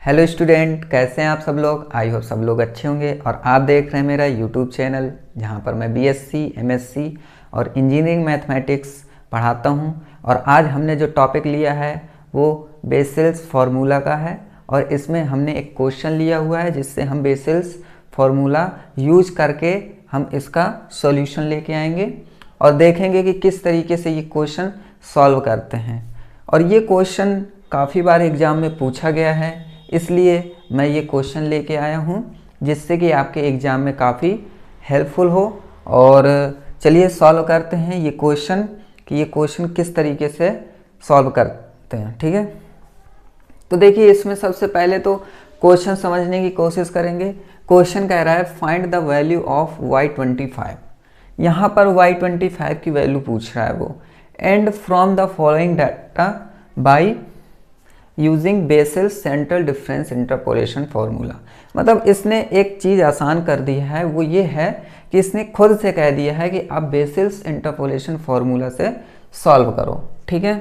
Hello student, कैसे हैं आप सब लोग। आई होप सब लोग अच्छे होंगे और आप देख रहे हैं मेरा यूट्यूब चैनल जहां पर मैं बीएससी, एमएससी और इंजीनियरिंग मैथमेटिक्स पढ़ाता हूं। और आज हमने जो टॉपिक लिया है वो बेसल्स फार्मूला का है और इसमें हमने एक क्वेश्चन लिया हुआ है जिससे हम बेसल्स फार्मूला यूज करके हम इसका सॉल्यूशन लेके आएंगे और देखेंगे कि किस तरीके से ये क्वेश्चन सॉल्व करते हैं। और ये क्वेश्चन काफ़ी बार एग्ज़ाम में पूछा गया है, इसलिए मैं ये क्वेश्चन लेके आया हूँ जिससे कि आपके एग्ज़ाम में काफ़ी हेल्पफुल हो। और चलिए सॉल्व करते हैं ये क्वेश्चन कि ये क्वेश्चन किस तरीके से सॉल्व करते हैं। ठीक है, तो देखिए इसमें सबसे पहले तो क्वेश्चन समझने की कोशिश करेंगे। क्वेश्चन कह रहा है find the value of y25। यहाँ पर y25 की वैल्यू पूछ रहा है वो। And from the following data by using vessels central difference interpolation formula. मतलब इसने एक चीज़ आसान कर दी है, वो ये है कि इसने खुद से कह दिया है कि आप बेसल्स इंटरपोलेशन फार्मूला से सॉल्व करो। ठीक है,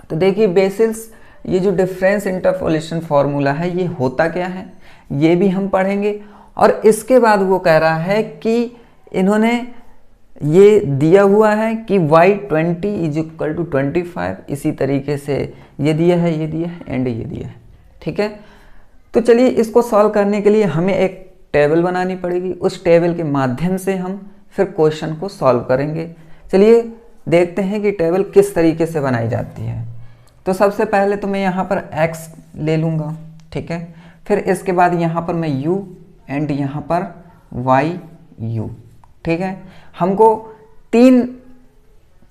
तो देखिए बेसल्स ये जो डिफरेंस इंटरपोलेशन फार्मूला है ये होता क्या है ये भी हम पढ़ेंगे। और इसके बाद वो कह रहा है कि इन्होंने ये दिया हुआ है कि y20 इज इक्वल टू 25, इसी तरीके से ये दिया है, ये दिया है एंड ये दिया है। ठीक है, तो चलिए इसको सॉल्व करने के लिए हमें एक टेबल बनानी पड़ेगी। उस टेबल के माध्यम से हम फिर क्वेश्चन को सॉल्व करेंगे। चलिए देखते हैं कि टेबल किस तरीके से बनाई जाती है। तो सबसे पहले तो मैं यहाँ पर x ले लूँगा। ठीक है, फिर इसके बाद यहाँ पर मैं u एंड यहाँ पर y u। ठीक है, हमको 3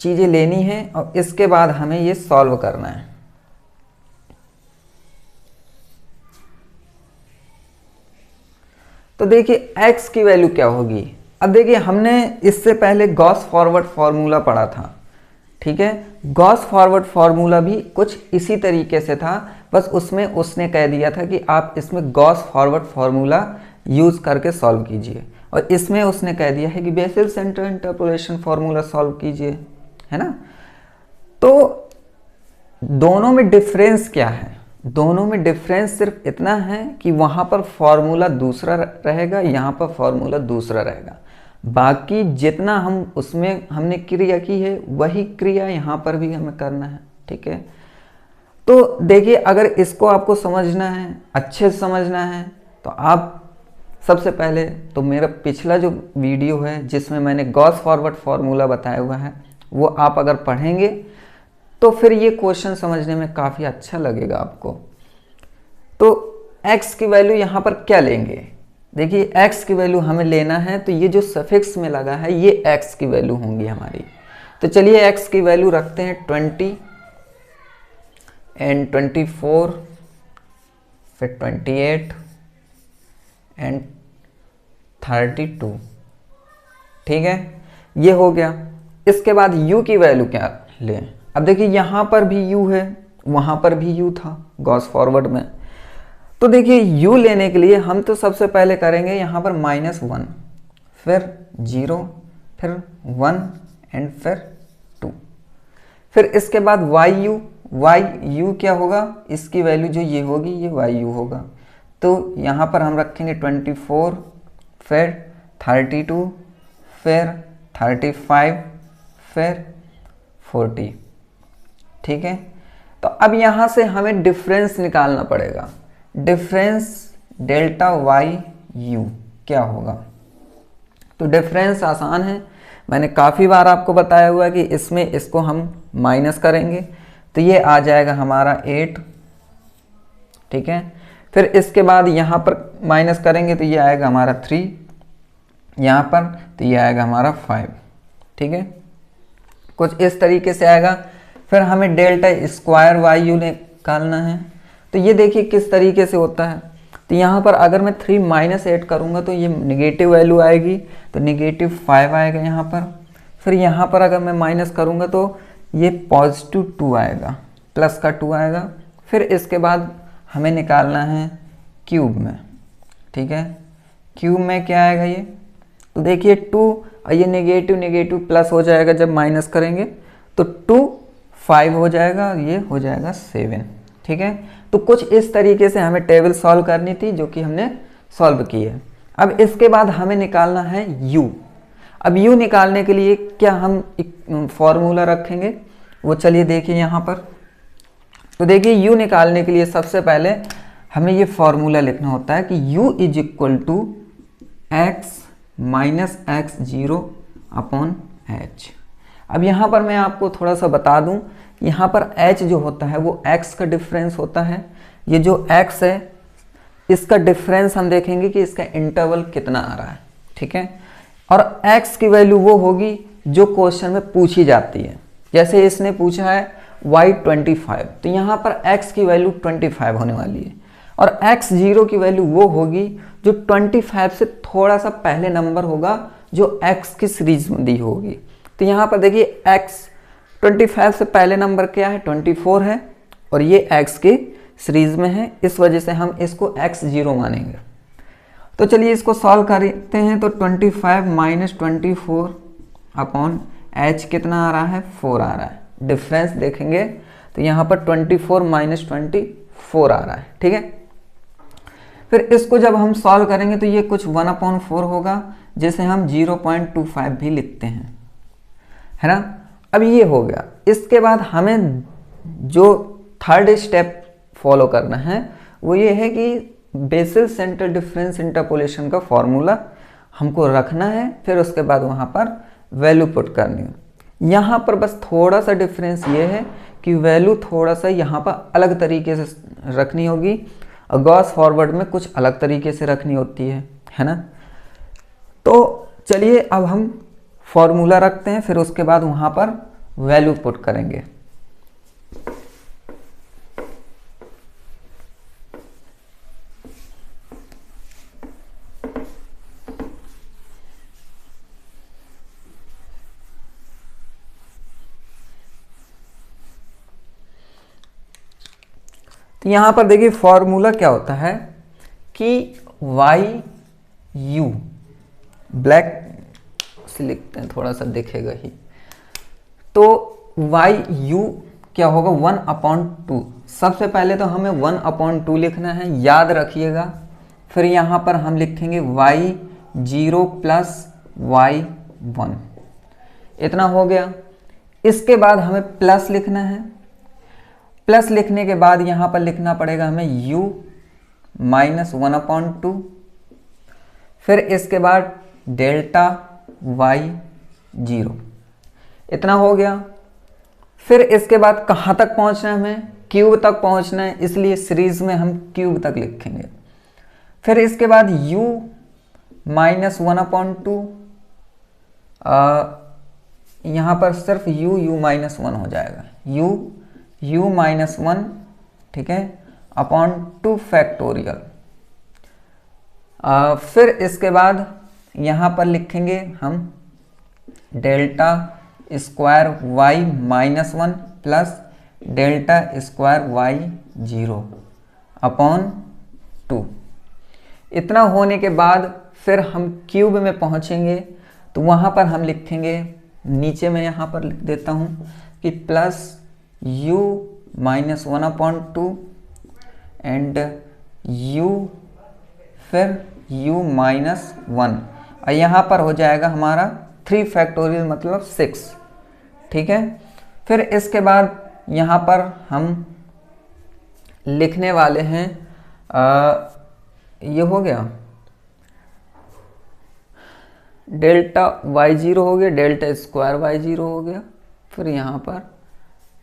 चीज़ें लेनी है और इसके बाद हमें ये सॉल्व करना है। तो देखिए x की वैल्यू क्या होगी। अब देखिए हमने इससे पहले गॉस फॉरवर्ड फार्मूला पढ़ा था। ठीक है, गॉस फॉरवर्ड फार्मूला भी कुछ इसी तरीके से था, बस उसमें उसने कह दिया था कि आप इसमें गॉस फॉरवर्ड फार्मूला यूज करके सॉल्व कीजिए और इसमें उसने कह दिया है कि vessels central interpolation formula solve कीजिए, है ना। तो दोनों में डिफरेंस क्या है? दोनों में डिफरेंस सिर्फ इतना है कि वहाँ पर फार्मूला दूसरा रहेगा, यहाँ पर फार्मूला दूसरा रहेगा। बाकी जितना हम उसमें हमने क्रिया की है वही क्रिया यहाँ पर भी हमें करना है। ठीक है, तो देखिए अगर इसको आपको समझना है, अच्छे से समझना है, तो आप सबसे पहले तो मेरा पिछला जो वीडियो है जिसमें मैंने गॉस फॉरवर्ड फार्मूला बताया हुआ है वो आप अगर पढ़ेंगे तो फिर ये क्वेश्चन समझने में काफ़ी अच्छा लगेगा आपको। तो x की वैल्यू यहाँ पर क्या लेंगे? देखिए x की वैल्यू हमें लेना है तो ये जो सफिक्स में लगा है ये x की वैल्यू होंगी हमारी। तो चलिए x की वैल्यू रखते हैं 20 एंड 24, फिर 28 एंड 32। ठीक है, ये हो गया। इसके बाद u की वैल्यू क्या लें? अब देखिए यहाँ पर भी u है, वहाँ पर भी u था गॉस फॉरवर्ड में। तो देखिए u लेने के लिए हम तो सबसे पहले करेंगे यहाँ पर -1, फिर 0, फिर 1 एंड फिर 2। फिर इसके बादyu क्या होगा? इसकी वैल्यू जो ये होगी येyu होगा। तो यहाँ पर हम रखेंगे 24, फिर 32, फिर 35, फिर 40। ठीक है, तो अब यहाँ से हमें डिफरेंस निकालना पड़ेगा। डिफरेंस डेल्टाyu क्या होगा? तो डिफरेंस आसान है, मैंने काफ़ी बार आपको बताया हुआ है कि इसमें इसको हम माइनस करेंगे तो ये आ जाएगा हमारा 8। ठीक है, फिर इसके बाद यहाँ पर माइनस करेंगे तो ये आएगा हमारा 3, यहाँ पर तो ये आएगा हमारा 5। ठीक है, कुछ इस तरीके से आएगा। फिर हमें डेल्टा स्क्वायरyu निकालना है। तो ये देखिए किस तरीके से होता है। तो यहाँ पर अगर मैं 3 - 8 करूँगा तो ये निगेटिव वैल्यू आएगी, तो -5 आएगा यहाँ पर। फिर यहाँ पर अगर मैं माइनस करूँगा तो ये +2 आएगा, प्लस का 2 आएगा। फिर इसके बाद हमें निकालना है क्यूब में। ठीक है, क्यूब में क्या आएगा ये? तो देखिए 2 और ये नेगेटिव प्लस हो जाएगा जब माइनस करेंगे तो 2 5 हो जाएगा, ये हो जाएगा 7। ठीक है। तो कुछ इस तरीके से हमें टेबल सॉल्व करनी थी, जो कि हमने सॉल्व की है। अब इसके बाद हमें निकालना है u। अब u निकालने के लिए क्या हम एक फॉर्मूला रखेंगे, वो चलिए देखिए यहाँ पर। तो देखिए u निकालने के लिए सबसे पहले हमें ये फॉर्मूला लिखना होता है कि u is equal to X minus X zero upon H. अब यहाँ पर मैं आपको थोड़ा सा बता दूँ, यहाँ पर h जो होता है वो x का डिफरेंस होता है। ये जो x है इसका डिफरेंस हम देखेंगे कि इसका इंटरवल कितना आ रहा है, ठीक है। और x की वैल्यू वो होगी जो क्वेश्चन में पूछी जाती है। जैसे इसने पूछा है y 25, तो यहाँ पर x की वैल्यू 25 होने वाली है। और x0 की वैल्यू वो होगी जो 25 से थोड़ा सा पहले नंबर होगा, जो x की सीरीज में दी होगी। तो यहाँ पर देखिए x 25 से पहले नंबर क्या है, 24 है, और ये x की सीरीज में है, इस वजह से हम इसको x0 मानेंगे। तो चलिए इसको सॉल्व करते हैं। तो 25 माइनस 24 अपॉन h कितना आ रहा है, 4 आ रहा है। डिफरेंस देखेंगे तो यहाँ पर 24 माइनस 24 आ रहा है, ठीक है। फिर इसको जब हम सॉल्व करेंगे तो ये कुछ 1/4 होगा, जिसे हम 0.25 भी लिखते हैं, है ना। अब ये हो गया। इसके बाद हमें जो थर्ड स्टेप फॉलो करना है वो ये है कि बेसिल सेंटर डिफरेंस इंटरपोलेशन का फॉर्मूला हमको रखना है। फिर उसके बाद वहाँ पर वैल्यू पुट करनी है। यहाँ पर बस थोड़ा सा डिफरेंस ये है कि वैल्यू थोड़ा सा यहाँ पर अलग तरीके से रखनी होगी, और गॉस फॉरवर्ड में कुछ अलग तरीके से रखनी होती है ना। तो चलिए अब हम फॉर्मूला रखते हैं, फिर उसके बाद वहाँ पर वैल्यू पुट करेंगे। तो यहाँ पर देखिए फॉर्मूला क्या होता है कि वाई यू, ब्लैक से लिखते हैं थोड़ा सा दिखेगा ही। तो वाई यू क्या होगा, 1/2। सबसे पहले तो हमें 1/2 लिखना है, याद रखिएगा। फिर यहाँ पर हम लिखेंगे y0 प्लस y1, इतना हो गया। इसके बाद हमें प्लस लिखना है। प्लस लिखने के बाद यहाँ पर लिखना पड़ेगा हमें u माइनस 1/2। फिर इसके बाद डेल्टा y0, इतना हो गया। फिर इसके बाद कहाँ तक पहुँचना है, हमें क्यूब तक पहुँचना है, इसलिए सीरीज में हम क्यूब तक लिखेंगे। फिर इसके बाद u माइनस 1/2, यहाँ पर सिर्फ u माइनस 1 हो जाएगा, u माइनस 1, ठीक है, अपॉन 2 फैक्टोरियल। फिर इसके बाद यहाँ पर लिखेंगे हम delta square y minus 1 plus delta square y0 upon 2। इतना होने के बाद फिर हम क्यूब में पहुँचेंगे, तो वहाँ पर हम लिखेंगे, नीचे में यहाँ पर लिख देता हूँ कि plus u minus 1/2 and u, फिर u माइनस 1, और यहाँ पर हो जाएगा हमारा 3 फैक्टोरियल मतलब 6, ठीक है। फिर इसके बाद यहाँ पर हम लिखने वाले हैं, ये हो गया डेल्टा y0 हो गया, डेल्टा स्क्वायर y0 हो गया, फिर यहाँ पर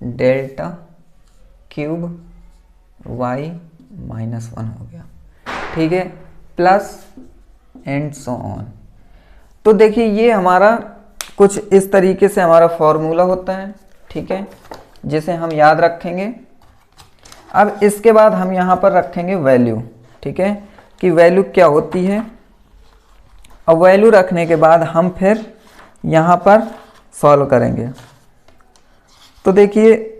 डेल्टा क्यूब y माइनस 1 हो गया, ठीक है, प्लस एंड सो ऑन। तो देखिए ये हमारा कुछ इस तरीके से हमारा फॉर्मूला होता है, ठीक है, जिसे हम याद रखेंगे। अब इसके बाद हम यहाँ पर रखेंगे वैल्यू, ठीक है, कि वैल्यू क्या होती है। अब वैल्यू रखने के बाद हम फिर यहाँ पर सॉल्व करेंगे। तो देखिए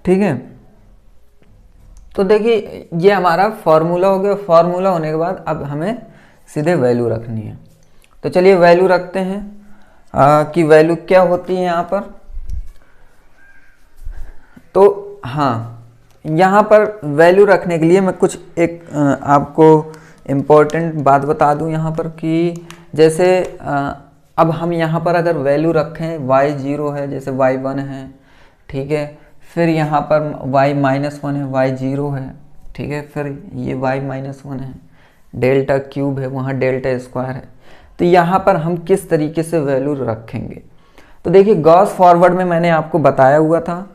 ठीक है। तो देखिए ये हमारा फॉर्मूला हो गया। फॉर्मूला होने के बाद अब हमें सीधे वैल्यू रखनी है। तो चलिए वैल्यू रखते हैं कि वैल्यू क्या होती है यहाँ पर। तो हाँ, यहाँ पर वैल्यू रखने के लिए मैं कुछ एक आपको इम्पोर्टेंट बात बता दूँ यहाँ पर कि जैसे अब हम यहाँ पर अगर वैल्यू रखें y 0 है, जैसे y 1 है, ठीक है, फिर यहाँ पर y -1 है, y 0 है, ठीक है, फिर ये y -1 है, डेल्टा क्यूब है, वहाँ डेल्टा स्क्वायर है। तो यहाँ पर हम किस तरीके से वैल्यू रखेंगे, तो देखिए गॉस फॉरवर्ड में मैंने आपको बताया हुआ था।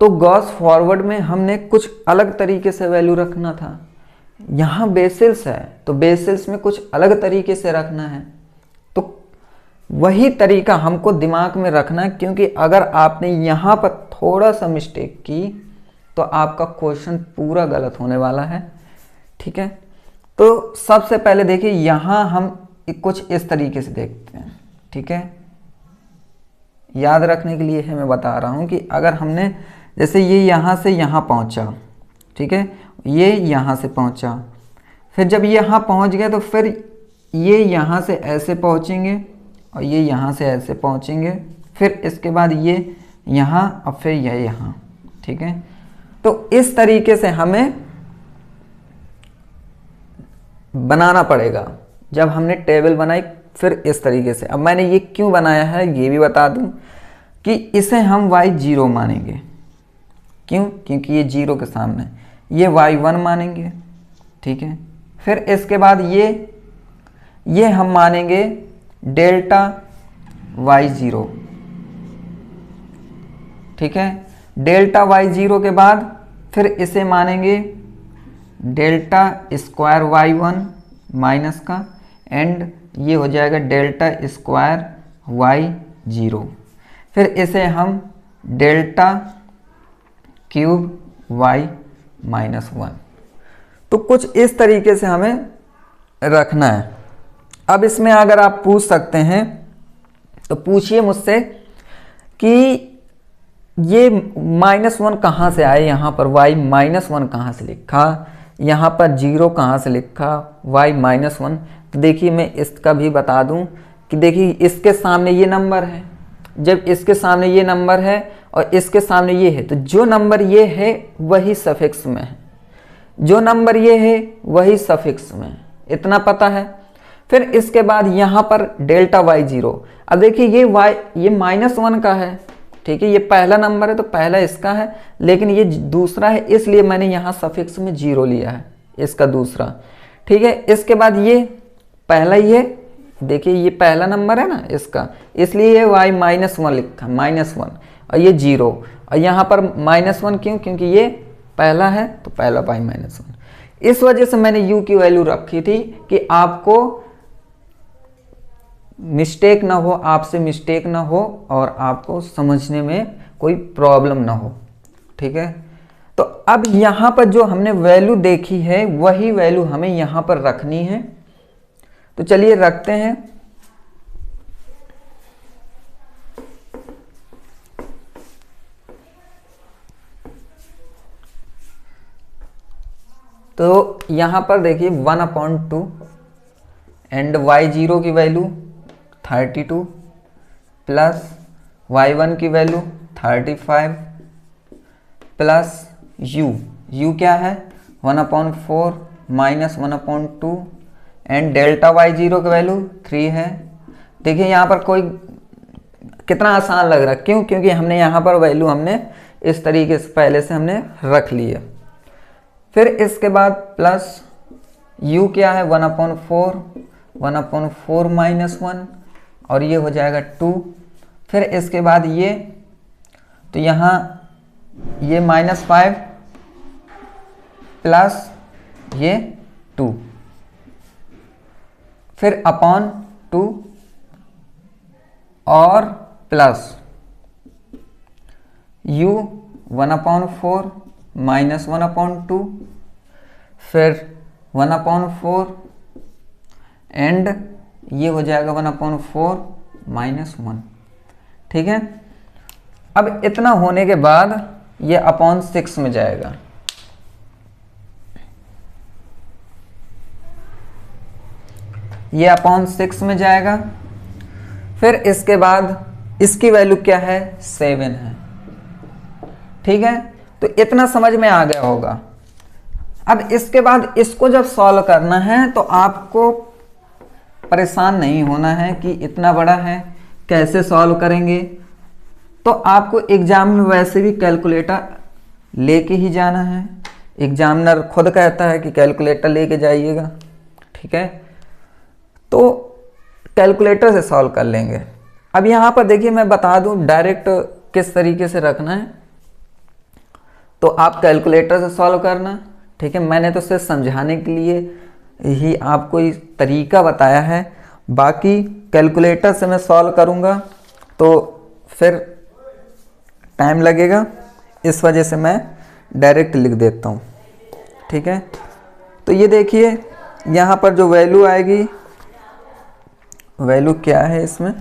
तो गॉस फॉरवर्ड में हमने कुछ अलग तरीके से वैल्यू रखना था। यहाँ बेसिल्स है तो बेसिल्स में कुछ अलग तरीके से रखना है। तो वही तरीका हमको दिमाग में रखना है, क्योंकि अगर आपने यहाँ पर थोड़ा सा मिस्टेक की तो आपका क्वेश्चन पूरा गलत होने वाला है। ठीक है, तो सबसे पहले देखिए यहाँ हम कुछ इस तरीके से देखते हैं। ठीक है, याद रखने के लिए है मैं बता रहा हूँ कि अगर हमने जैसे ये यहाँ से यहाँ पहुँचा, ठीक है, ये यहाँ से पहुँचा, फिर जब ये यहाँ पहुँच गया तो फिर ये यहाँ से ऐसे पहुँचेंगे और ये यहाँ से ऐसे पहुँचेंगे, फिर इसके बाद ये यहाँ और फिर ये यहाँ। ठीक है, तो इस तरीके से हमें बनाना पड़ेगा। जब हमने टेबल बनाई फिर इस तरीके से। अब मैंने ये क्यों बनाया है ये भी बता दूं कि इसे हम y0 मानेंगे। क्यों? क्योंकि ये 0 के सामने, ये y1 मानेंगे। ठीक है, फिर इसके बाद ये हम मानेंगे डेल्टा y0। ठीक है, डेल्टा y0 के बाद फिर इसे मानेंगे डेल्टा स्क्वायर y1 माइनस का, एंड ये हो जाएगा डेल्टा स्क्वायर y0। फिर इसे हम डेल्टा क्यूब y-1। तो कुछ इस तरीके से हमें रखना है। अब इसमें अगर आप पूछ सकते हैं तो पूछिए मुझसे कि ये -1 कहाँ से आए, यहाँ पर y-1 कहाँ से लिखा, यहाँ पर 0 कहाँ से लिखा, y-1। तो देखिए मैं इसका भी बता दूं कि देखिए इसके सामने ये नंबर है, जब इसके सामने ये नंबर है और इसके सामने ये है, तो जो नंबर ये है वही सफिक्स में है, जो नंबर ये है वही सफिक्स में है, इतना पता है। फिर इसके बाद यहाँ पर डेल्टा y0। अब देखिए ये -1 का है। ठीक है, ये पहला नंबर है तो पहला इसका है, लेकिन ये दूसरा है इसलिए मैंने यहाँ सफिक्स में 0 लिया है, इसका दूसरा। ठीक है, इसके बाद ये पहला ही है, देखिए ये पहला नंबर है ना इसका, इसलिए ये y-1 लिखा, -1, और ये 0, और यहाँ पर -1 क्यों? क्योंकि ये पहला है तो पहला y-1। इस वजह से मैंने u की वैल्यू रखी थी कि आपको मिस्टेक ना हो, आपसे मिस्टेक ना हो और आपको समझने में कोई प्रॉब्लम ना हो। ठीक है, तो अब यहाँ पर जो हमने वैल्यू देखी है वही वैल्यू हमें यहाँ पर रखनी है। तो चलिए रखते हैं। तो यहाँ पर देखिए 1/2 एंड y0 की वैल्यू 32 प्लस y1 की वैल्यू 35 प्लस u क्या है 1/4 माइनस 1/2 एंड डेल्टा y0 की वैल्यू 3 है। देखिए यहाँ पर कोई कितना आसान लग रहा है, क्यों? क्योंकि हमने यहाँ पर वैल्यू हमने इस तरीके से पहले से हमने रख ली है। फिर इसके बाद प्लस u क्या है 1/4 माइनस 1 और ये हो जाएगा 2। फिर इसके बाद ये, तो यहाँ ये -5 प्लस ये 2, फिर अपॉन 2 और प्लस u 1/4 माइनस 1/2, फिर 1/4 एंड ये हो जाएगा 1/4 माइनस 1। ठीक है, अब इतना होने के बाद ये अपॉन 6 में जाएगा। ये अपॉन 6 में जाएगा। फिर इसके बाद इसकी वैल्यू क्या है, 7 है। ठीक है, तो इतना समझ में आ गया होगा। अब इसके बाद इसको जब सॉल्व करना है तो आपको परेशान नहीं होना है कि इतना बड़ा है कैसे सॉल्व करेंगे। तो आपको एग्जाम में वैसे भी कैलकुलेटर लेके ही जाना है। एग्जामिनर खुद कहता है कि कैलकुलेटर लेके जाइएगा। ठीक है, तो कैलकुलेटर से सॉल्व कर लेंगे। अब यहाँ पर देखिए मैं बता दूँ डायरेक्ट किस तरीके से रखना है, तो आप कैलकुलेटर से सॉल्व करना। ठीक है, मैंने तो सिर्फ समझाने के लिए ही आपको इस तरीका बताया है, बाकी कैलकुलेटर से मैं सॉल्व करूँगा तो फिर टाइम लगेगा, इस वजह से मैं डायरेक्ट लिख देता हूँ। ठीक है, तो ये देखिए यहाँ पर जो वैल्यू आएगी, वैल्यू क्या है इसमें,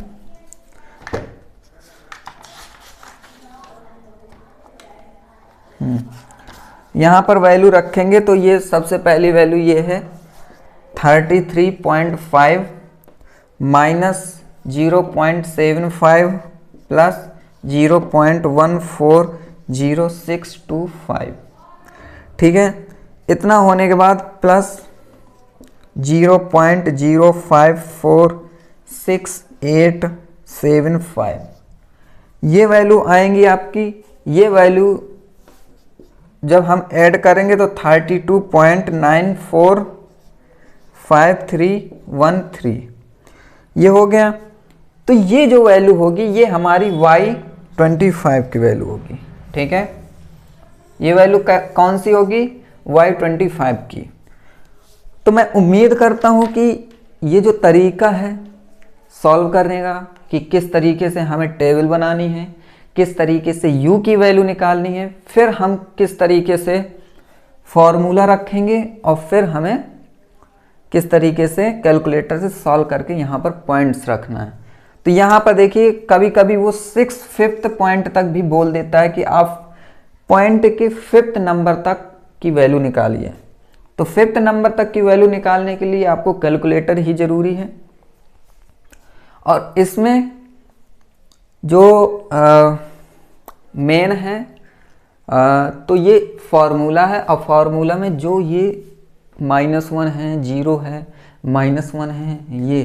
यहाँ पर वैल्यू रखेंगे तो ये सबसे पहली वैल्यू ये है 33.5 माइनस 0.75 प्लस 0.140625। ठीक है, इतना होने के बाद प्लस 0.05467875 ये वैल्यू आएंगी आपकी। ये वैल्यू जब हम ऐड करेंगे तो 32.945313 ये हो गया। तो ये जो वैल्यू होगी ये हमारी y25 की वैल्यू होगी। ठीक है, ये वैल्यू कौन सी होगी, y25 की। तो मैं उम्मीद करता हूँ कि ये जो तरीका है सॉल्व करने का कि किस तरीके से हमें टेबल बनानी है, किस तरीके से u की वैल्यू निकालनी है, फिर हम किस तरीके से फॉर्मूला रखेंगे और फिर हमें किस तरीके से कैलकुलेटर से सॉल्व करके यहाँ पर पॉइंट्स रखना है। तो यहाँ पर देखिए कभी कभी वो 6/5 पॉइंट तक भी बोल देता है कि आप पॉइंट के 5th नंबर तक की वैल्यू निकालिए। तो 5th नंबर तक की वैल्यू निकालने के लिए आपको कैलकुलेटर ही ज़रूरी है। और इसमें जो मेन है तो ये फार्मूला है, और फार्मूला में जो ये -1 है, 0 है, -1 है, ये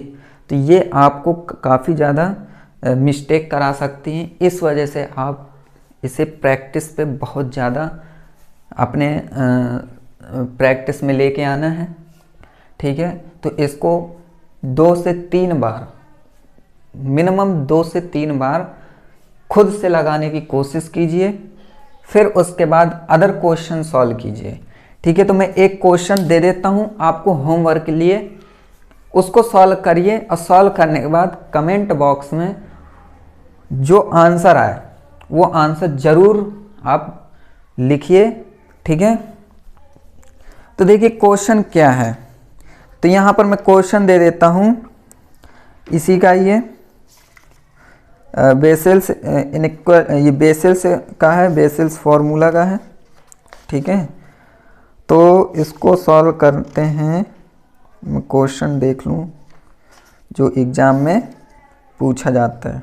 तो ये आपको काफ़ी ज़्यादा मिस्टेक करा सकती हैं। इस वजह से आप इसे प्रैक्टिस पे बहुत ज़्यादा अपने प्रैक्टिस में लेके आना है। ठीक है, तो इसको 2 से 3 बार, मिनिमम 2 से 3 बार खुद से लगाने की कोशिश कीजिए, फिर उसके बाद अदर क्वेश्चन सॉल्व कीजिए। ठीक है, तो मैं एक क्वेश्चन दे देता हूँ आपको होमवर्क के लिए, उसको सॉल्व करिए और सॉल्व करने के बाद कमेंट बॉक्स में जो आंसर आए वो आंसर ज़रूर आप लिखिए। ठीक है, तो देखिए क्वेश्चन क्या है। तो यहाँ पर मैं क्वेश्चन दे देता हूँ इसी का, ये बेसेल्स इनइक्वल, ये बेसेल्स का है, बेसेल्स फार्मूला का है। ठीक है, तो इसको सॉल्व करते हैं। मैं क्वेश्चन देख लूँ जो एग्ज़ाम में पूछा जाता है।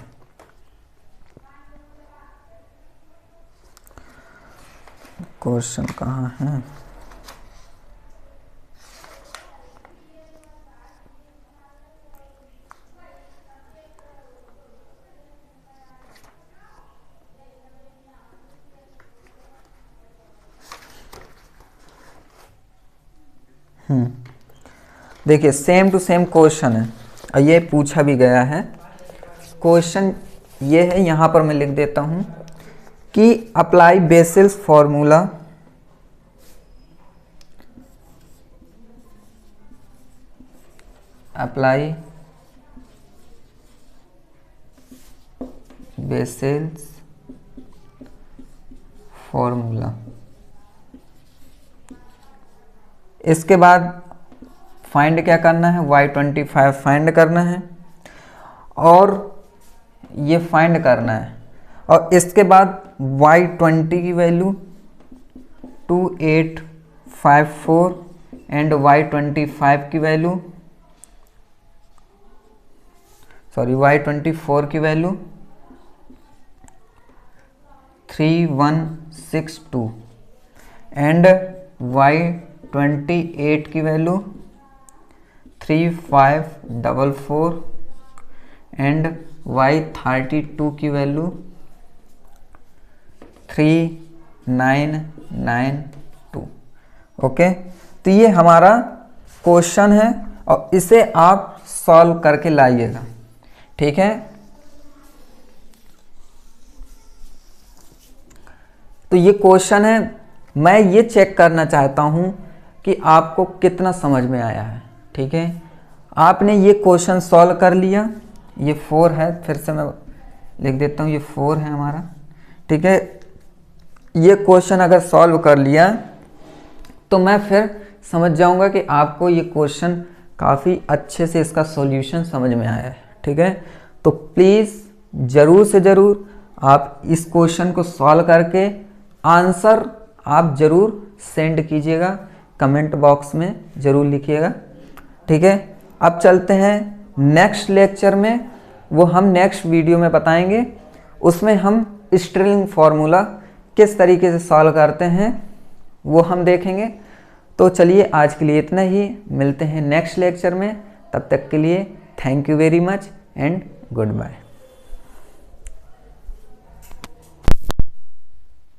क्वेश्चन कहाँ है, देखिए सेम टू सेम क्वेश्चन है और ये पूछा भी गया है। क्वेश्चन ये है, यहाँ पर मैं लिख देता हूँ कि अप्लाई बेसेल्स फॉर्मूला अप्लाई बेसेल्स फॉर्मूला। इसके बाद फाइंड क्या करना है, y25 फाइंड करना है और ये फाइंड करना है। और इसके बाद y20 की वैल्यू 2854 एंड y24 की वैल्यू y24 की वैल्यू 3162 एंड y28 की वैल्यू 3544 एंड y32 की वैल्यू 3992। ओके, तो ये हमारा क्वेश्चन है और इसे आप सॉल्व करके लाइएगा, ठीक है। तो ये क्वेश्चन है, मैं ये चेक करना चाहता हूँ कि आपको कितना समझ में आया है, ठीक है। आपने ये क्वेश्चन सॉल्व कर लिया, ये 4 है, फिर से मैं लिख देता हूँ, ये 4 है हमारा, ठीक है। ये क्वेश्चन अगर सॉल्व कर लिया तो मैं फिर समझ जाऊँगा कि आपको ये क्वेश्चन काफ़ी अच्छे से इसका सॉल्यूशन समझ में आया है, ठीक है। तो प्लीज़ ज़रूर से ज़रूर आप इस क्वेश्चन को सॉल्व करके आंसर आप ज़रूर सेंड कीजिएगा, कमेंट बॉक्स में ज़रूर लिखिएगा, ठीक है। अब चलते हैं नेक्स्ट लेक्चर में, वो हम नेक्स्ट वीडियो में बताएंगे, उसमें हम स्ट्रिंग फार्मूला किस तरीके से सॉल्व करते हैं वो हम देखेंगे। तो चलिए आज के लिए इतना ही, मिलते हैं नेक्स्ट लेक्चर में, तब तक के लिए thank you very much and good bye.